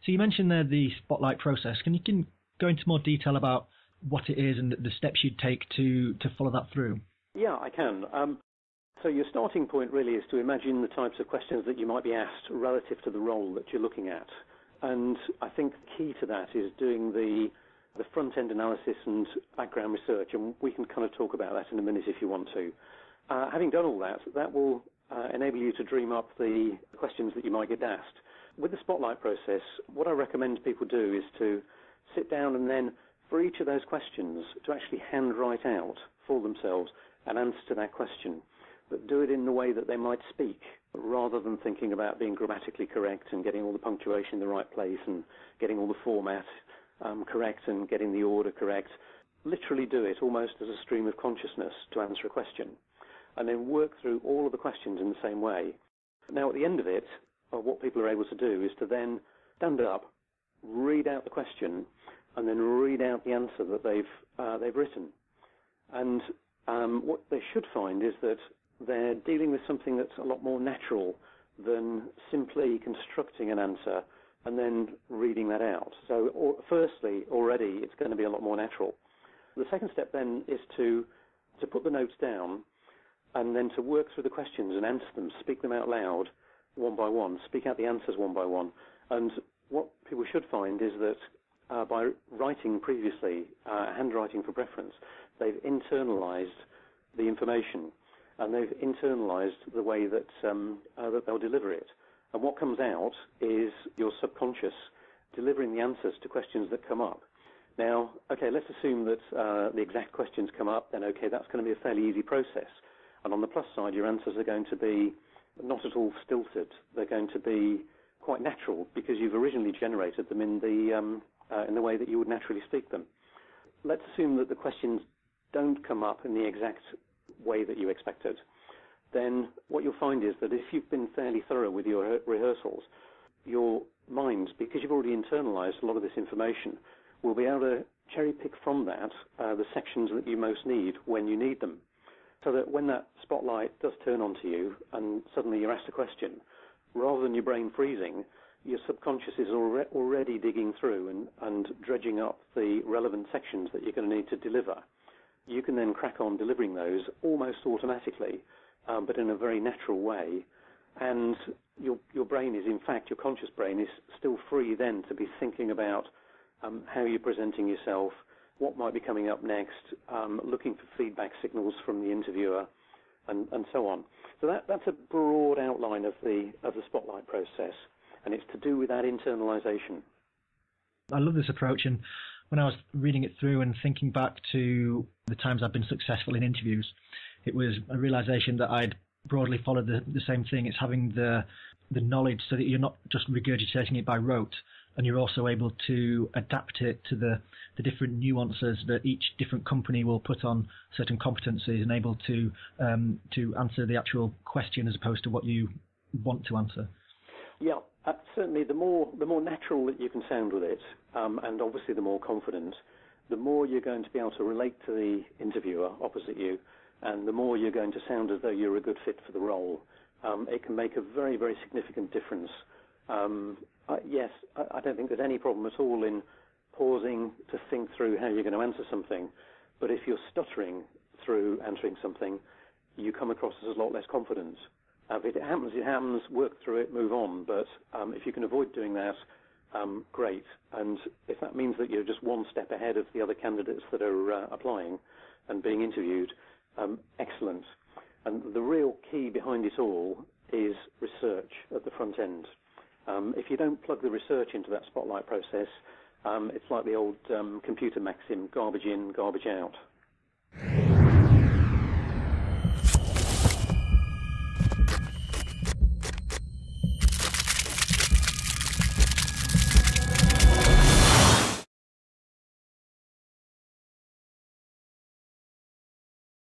So you mentioned there the spotlight process. Can you go into more detail about what it is and the steps you'd take to follow that through? Yeah, I can. So your starting point really is to imagine the types of questions that you might be asked relative to the role that you're looking at. And I think the key to that is doing the front-end analysis and background research, and we can kind of talk about that in a minute if you want to. Having done all that, that will enable you to dream up the questions that you might get asked. With the spotlight process, what I recommend people do is to sit down and then, for each of those questions, to actually handwrite out for themselves an answer to that question, but do it in the way that they might speak, rather than thinking about being grammatically correct and getting all the punctuation in the right place and getting all the format correct and getting the order correct. Literally do it almost as a stream of consciousness to answer a question, and then work through all of the questions in the same way. Now, at the end of it, what people are able to do is to then stand up, read out the question, and then read out the answer that they've written. And what they should find is that they're dealing with something that's a lot more natural than simply constructing an answer and then reading that out. So firstly, already, it's going to be a lot more natural. The second step then is to put the notes down and then to work through the questions and answer them, speak them out loud one by one, speak out the answers one by one. And what people should find is that by writing previously, handwriting for preference, they've internalized the information and they've internalized the way that they'll deliver it. And what comes out is your subconscious delivering the answers to questions that come up. Now, okay, let's assume that the exact questions come up, then okay, that's going to be a fairly easy process. And on the plus side, your answers are going to be not at all stilted. They're going to be quite natural because you've originally generated them in the way that you would naturally speak them. Let's assume that the questions don't come up in the exact way that you expected. Then what you'll find is that if you've been fairly thorough with your rehearsals, your mind, because you've already internalized a lot of this information, will be able to cherry pick from that the sections that you most need when you need them. So that when that spotlight does turn onto you and suddenly you're asked a question, rather than your brain freezing, your subconscious is already digging through and dredging up the relevant sections that you're going to need to deliver. You can then crack on delivering those almost automatically, but in a very natural way. And your brain is, in fact, your conscious brain is still free then to be thinking about how you're presenting yourself, what might be coming up next, looking for feedback signals from the interviewer, and so on. So that's a broad outline of the spotlight process, and it's to do with that internalization. I love this approach, and when I was reading it through and thinking back to the times I've been successful in interviews, it was a realization that I'd broadly followed the same thing. It's having the knowledge so that you're not just regurgitating it by rote, and you're also able to adapt it to the different nuances that each different company will put on certain competencies, and able to answer the actual question as opposed to what you want to answer. Yeah, certainly the more natural that you can sound with it, and obviously the more confident, the more you're going to be able to relate to the interviewer opposite you, and the more you're going to sound as though you're a good fit for the role. It can make a very, very significant difference. Yes, I don't think there's any problem at all in pausing to think through how you're going to answer something, but if you're stuttering through answering something, you come across as a lot less confident. If it happens, work through it, move on, but if you can avoid doing that, great. And if that means that you're just one step ahead of the other candidates that are applying and being interviewed, excellent. And the real key behind it all is research at the front end. If you don't plug the research into that spotlight process, it's like the old computer maxim, garbage in, garbage out.